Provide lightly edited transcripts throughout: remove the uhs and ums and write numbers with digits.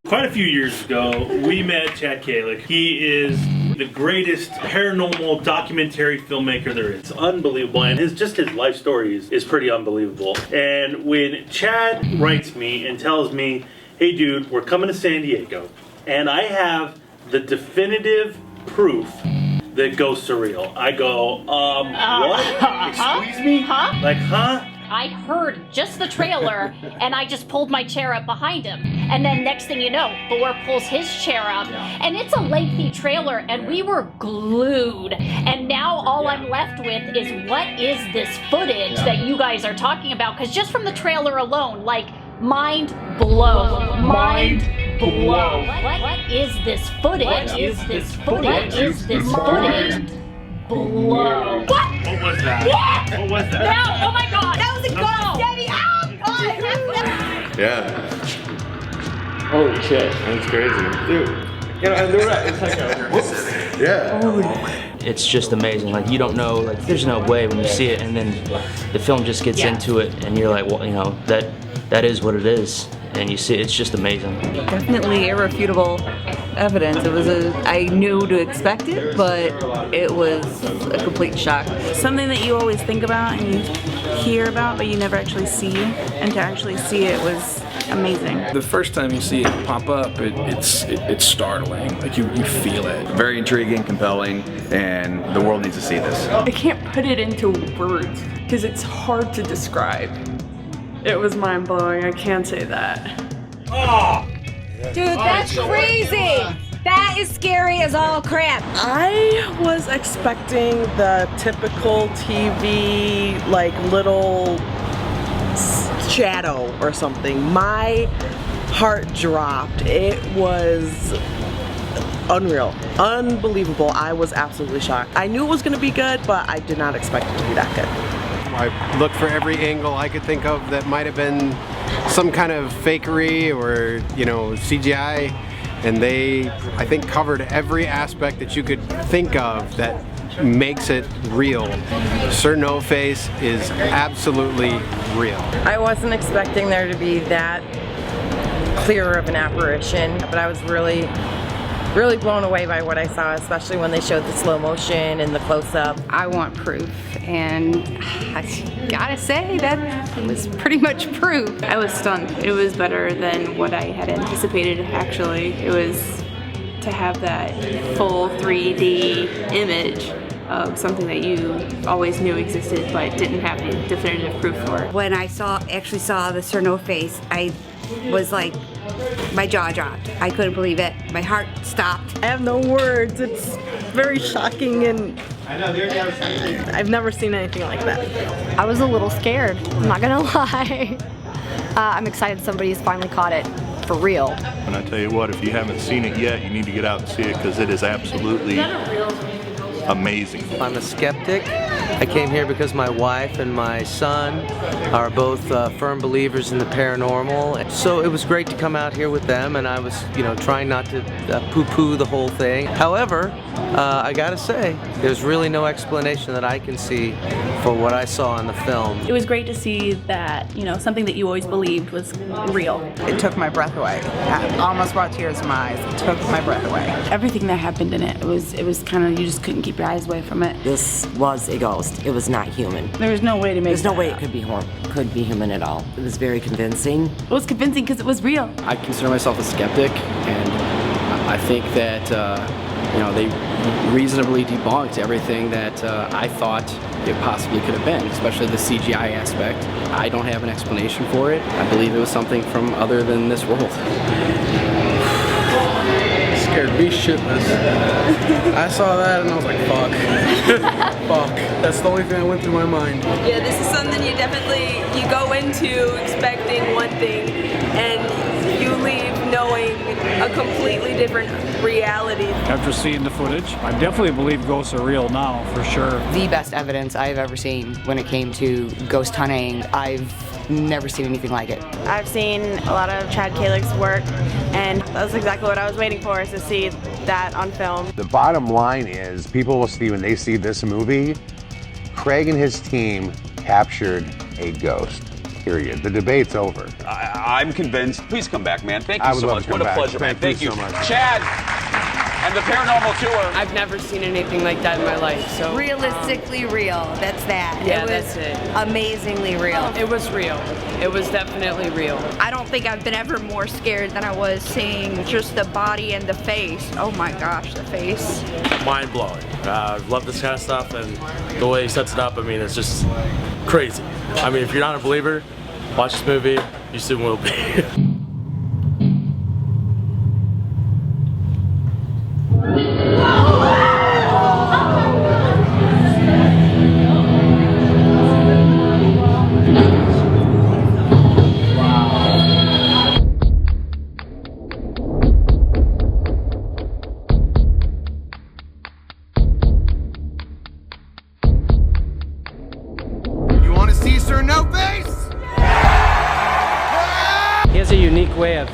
Quite a few years ago, we met Chad Calek. He is the greatest paranormal documentary filmmaker there is. It's unbelievable, and his life story is pretty unbelievable. And when Chad writes me and tells me, hey dude, we're coming to San Diego, and I have the definitive proof that goes surreal. I go, what? Excuse me? Huh? Like, huh? I heard just the trailer, and I just pulled my chair up behind him. And then next thing you know, Thor pulls his chair up, and it's a lengthy trailer, and we were glued. And now all I'm left with is, what is this footage that you guys are talking about? Because just from the trailer alone, like, mind blown. Mind blown. What is this footage? What is this footage? What is this footage? Blow. What? What was that? What was that? No! Oh my god! That was a ghost, Debbie! Oh god! Yeah, Holy shit. that's crazy. Dude, you know, and they're right. It's like a whoops. Yeah. It's just amazing. Like, you don't know, like, there's no way when you see it, and then the film just gets into it, and you're like, well, you know, that is what it is. And you see, it's just amazing. Definitely irrefutable evidence. I knew to expect it, but it was a complete shock. Something that you always think about and you hear about, but you never actually see. And to actually see it was amazing. The first time you see it pop up, it's startling. Like you feel it. Very intriguing, compelling, and the world needs to see this. I can't put it into words because it's hard to describe. It was mind-blowing, I can say that. Oh! Dude, that's crazy! That is scary as all crap. I was expecting the typical TV, like, little shadow or something. My heart dropped. It was unreal. Unbelievable. I was absolutely shocked. I knew it was going to be good, but I did not expect it to be that good. I looked for every angle I could think of that might have been some kind of fakery or, you know, CGI, and they, I think, covered every aspect that you could think of that makes it real. Sir Noface is absolutely real. I wasn't expecting there to be that clear of an apparition, but I was really blown away by what I saw, especially when they showed the slow motion and the close-up. I want proof, and I gotta say that was pretty much proof. I was stunned. It was better than what I had anticipated, actually. It was to have that full 3D image of something that you always knew existed but didn't have the definitive proof for. When I actually saw the Sir Noface, I was like, my jaw dropped. I couldn't believe it. My heart stopped. I have no words. It's very shocking, and I've never seen anything like that. I was a little scared, I'm not gonna lie. I'm excited somebody's finally caught it for real. And I tell you what, if you haven't seen it yet, you need to get out and see it because it is absolutely amazing. I'm a skeptic. I came here because my wife and my son are both firm believers in the paranormal. So it was great to come out here with them, and I was, you know, trying not to poo-poo the whole thing. However, I gotta say, there's really no explanation that I can see for what I saw in the film. It was great to see that, you know, something that you always believed was real. It took my breath away. I almost brought tears to my eyes. It took my breath away. Everything that happened in it was kind of, you just couldn't keep your eyes away from it. This was a ghost. It was not human. There was no way to make There's no way it could be human at all. It was very convincing. It was convincing because it was real. I consider myself a skeptic, and I think that you know, they reasonably debunked everything that I thought it possibly could have been, especially the CGI aspect. I don't have an explanation for it. I believe it was something from other than this world. Scared me shitless. I saw that and I was like, fuck. Fuck. That's the only thing that went through my mind. Yeah, this is something you go into expecting one thing and you leave knowing a completely different reality. After seeing the footage, I definitely believe ghosts are real now, for sure. The best evidence I've ever seen when it came to ghost hunting. I've never seen anything like it. I've seen a lot of Chad Calek's work, and that's exactly what I was waiting for, is to see that on film. The bottom line is, people will see when they see this movie, Craig and his team captured a ghost. period. The debate's over. I'm convinced. Please come back, man. Thank I you would so love much. to come What a back. pleasure, man. Thank Thank you you. so much. Chad and the Paranormal Tour. I've never seen anything like that in my life. So Realistically real. That's that. Yeah, it was that's it. Amazingly real. It was real. It was definitely real. I don't think I've been ever more scared than I was seeing just the body and the face. Oh my gosh, the face. Mind blowing. I love this kind of stuff, and the way he sets it up, I mean, it's just crazy. I mean, if you're not a believer, watch this movie, you soon will be. You want to see Sir Noface? He has a unique way of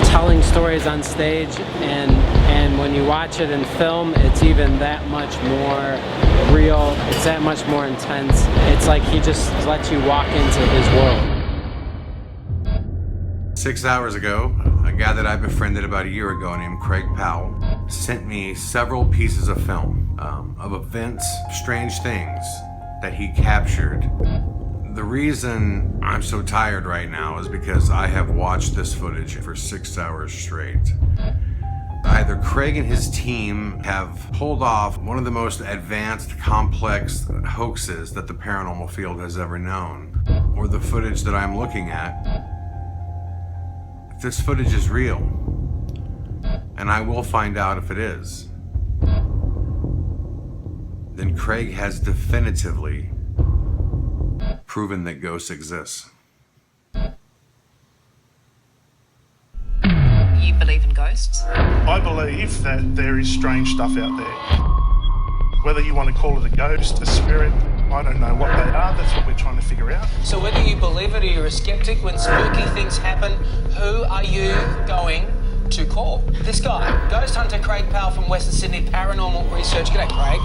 telling stories on stage, and when you watch it in film, it's even that much more real. It's that much more intense. It's like he just lets you walk into his world. 6 hours ago, a guy that I befriended about a year ago named Craig Powell sent me several pieces of film of events, strange things that he captured. The reason I'm so tired right now is because I have watched this footage for 6 hours straight. Either Craig and his team have pulled off one of the most advanced, complex hoaxes that the paranormal field has ever known, or the footage that I'm looking at, if this footage is real, and I will find out if it is, then Craig has definitively proven that ghosts exist. You believe in ghosts? I believe that there is strange stuff out there. Whether you want to call it a ghost, a spirit, I don't know what they are. That's what we're trying to figure out. So whether you believe it or you're a skeptic, when spooky things happen, who are you going to call? This guy, ghost hunter Craig Powell from Western Sydney Paranormal Research. G'day, Craig.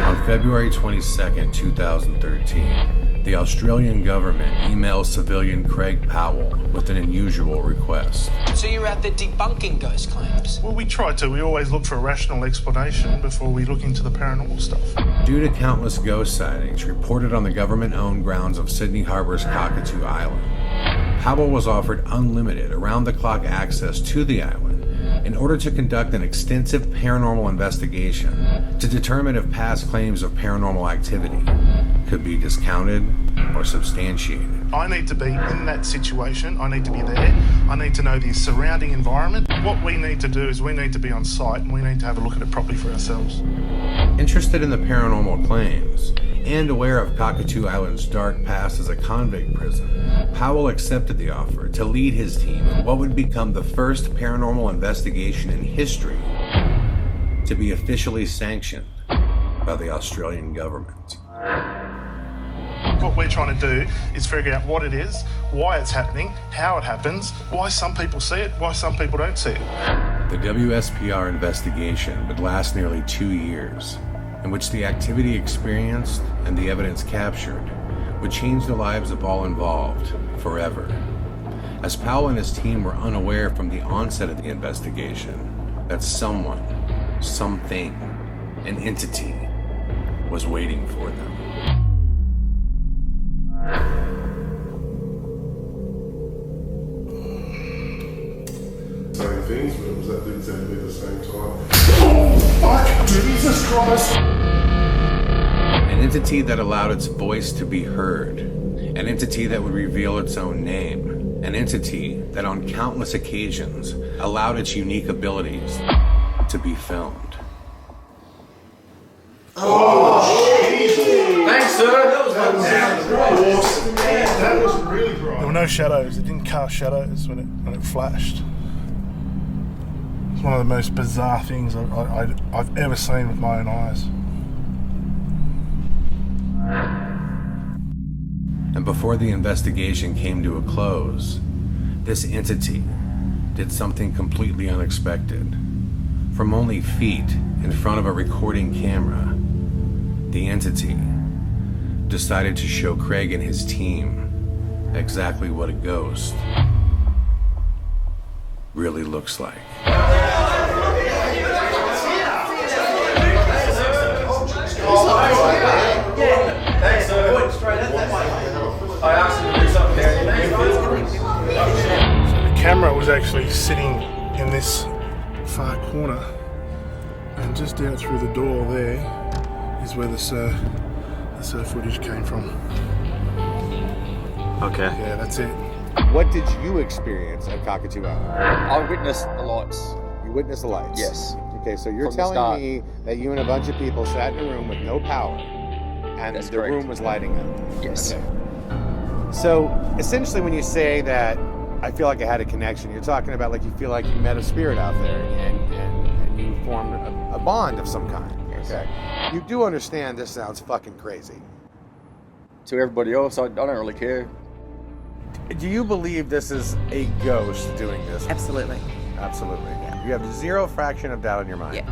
On February 22nd, 2013, the Australian government emailed civilian Craig Powell with an unusual request. So you're out there debunking ghost claims? Well, we try to. We always look for a rational explanation before we look into the paranormal stuff. Due to countless ghost sightings reported on the government-owned grounds of Sydney Harbour's Cockatoo Island, Powell was offered unlimited, around-the-clock access to the island in order to conduct an extensive paranormal investigation to determine if past claims of paranormal activity could be discounted or substantiated. I need to be in that situation. I need to be there. I need to know the surrounding environment. What we need to do is we need to be on site and we need to have a look at it properly for ourselves. Interested in the paranormal claims and aware of Cockatoo Island's dark past as a convict prison, Powell accepted the offer to lead his team in what would become the first paranormal investigation in history to be officially sanctioned by the Australian government. What we're trying to do is figure out what it is, why it's happening, how it happens, why some people see it, why some people don't see it. The WSPR investigation would last nearly 2 years, in which the activity experienced and the evidence captured would change the lives of all involved forever. As Powell and his team were unaware from the onset of the investigation that someone, something, an entity was waiting for them. Same things, but it was at exactly the same time. Oh, fuck! Jesus Christ! An entity that allowed its voice to be heard. An entity that would reveal its own name. An entity that on countless occasions allowed its unique abilities to be filmed. Oh, Jesus! Thanks, sir! That was awesome. That was really bright. There were no shadows. It didn't cast shadows when it flashed. It's one of the most bizarre things I've ever seen with my own eyes. And before the investigation came to a close, this entity did something completely unexpected. From only feet in front of a recording camera, the entity decided to show Craig and his team exactly what a ghost really looks like. The camera was actually sitting in this far corner, and just out through the door there is where the footage came from. Okay. Yeah, that's it. What did you experience at Cockatoo Island? I witnessed the lights. You witnessed the lights? Yes. Okay, so you're From the start. telling me that you and a bunch of people sat in a room with no power, and That's the correct. room was lighting up? Yes. Okay. So essentially when you say that I feel like I had a connection, you're talking about like you feel like you met a spirit out there and you formed a bond of some kind. Yes. Okay. You do understand this sounds fucking crazy. To everybody else, I don't really care. Do you believe this is a ghost doing this? Absolutely. Absolutely. Yeah. You have zero fraction of doubt in your mind. Yeah.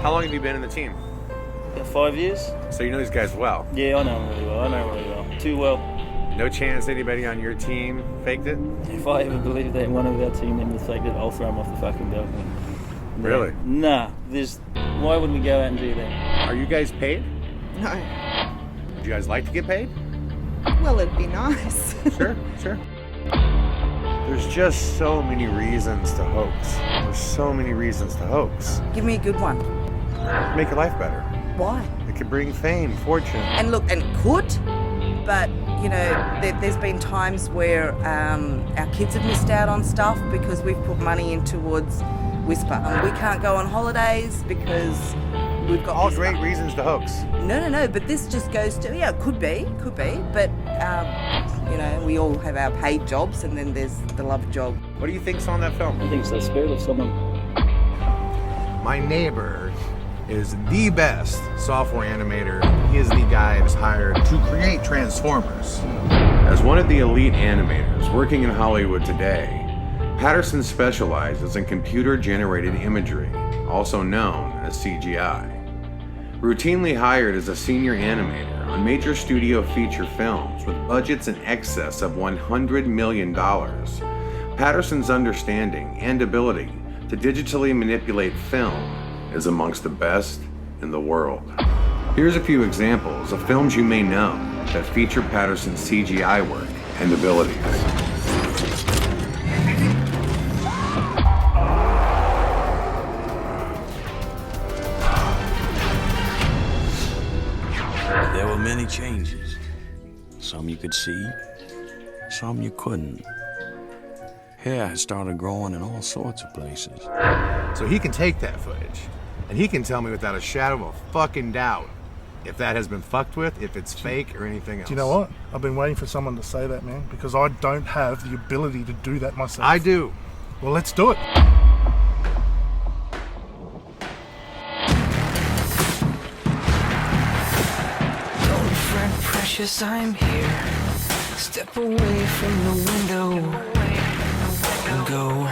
How long have you been in the team? About 5 years. So you know these guys well? Yeah, I know them really well. I know them really well. Too well. No chance anybody on your team faked it? If I ever believe that one of our team members faked it, I'll throw them off the fucking balcony. Really? Nah. Why would we go out and do that? Are you guys paid? No. Would you guys like to get paid? Well, it'd be nice. Sure. There's just so many reasons to hoax. There's so many reasons to hoax. Give me a good one. Make your life better. Why? It could bring fame, fortune. And look, and it could, but you know, there's been times where our kids have missed out on stuff because we've put money in towards Whisper. We can't go on holidays because we've got all Whisper. great reasons to hoax. No, but this just goes to, yeah, it could be, but you know, we all have our paid jobs and then there's the love job. What do you think's on that film? I think it's the spirit of someone. My neighbor is the best software animator. He is the guy that's hired to create Transformers. As one of the elite animators working in Hollywood today, Patterson specializes in computer-generated imagery, also known as CGI. Routinely hired as a senior animator on major studio feature films with budgets in excess of $100 million, Patterson's understanding and ability to digitally manipulate film is amongst the best in the world. Here's a few examples of films you may know that feature Patterson's CGI work and abilities. There were many changes. Some you could see, some you couldn't. Hair had started growing in all sorts of places. So he can take that footage, and he can tell me without a shadow of a fucking doubt if that has been fucked with, if it's fake, or anything else. Do you know what? I've been waiting for someone to say that, man, because I don't have the ability to do that myself. I do. Well, let's do it. Precious, I'm here. Step away from the window and go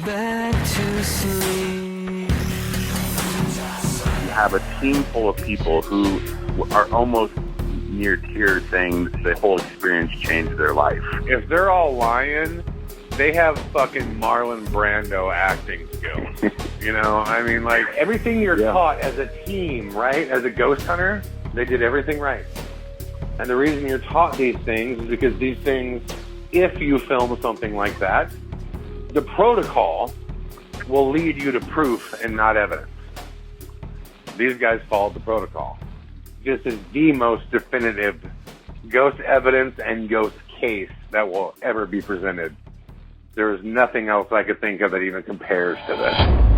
back to sleep. You have a team full of people who are almost near tears saying the whole experience changed their life. If they're all lying, they have fucking Marlon Brando acting skills. You know, I mean, like, everything you're taught as a team, right, as a ghost hunter, they did everything right. And the reason you're taught these things is because these things, if you film something like that, the protocol will lead you to proof and not evidence. These guys followed the protocol. This is the most definitive ghost evidence and ghost case that will ever be presented. There is nothing else I could think of that even compares to this.